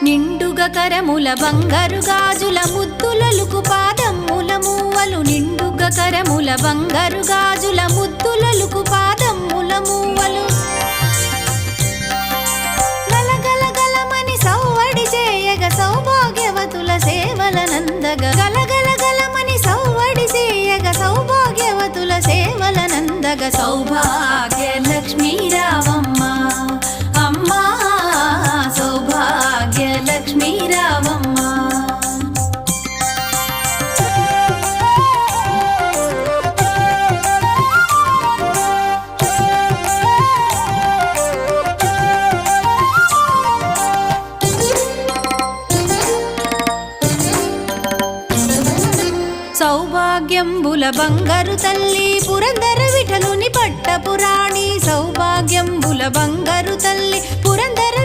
నిండుగా కరముల బంగారు గాజుల ముద్దులలుకు పాదమ్ముల మూవలు నిండుగా కరముల బంగారు గాజుల ముద్దులలుకు పాదమ్ముల మూవలు గలగల గలమని సౌవడి చేయగ సౌభాగ్యవతుల సేవలనందగ గలగల గలమని సౌవడి చేయగ సౌభాగ్యవతుల సేవలనందగ సౌభాగ్య లక్ష్మీ రావమ్మ అమ్మా సౌభాగ్య లక్ష్మీ రావమ్మ సౌభాగ్యంబుల బంగారు తల్లి పురందర విఠలుని పట్టపురాణి సౌభాగ్యంబుల బంగారు తల్లి పురందర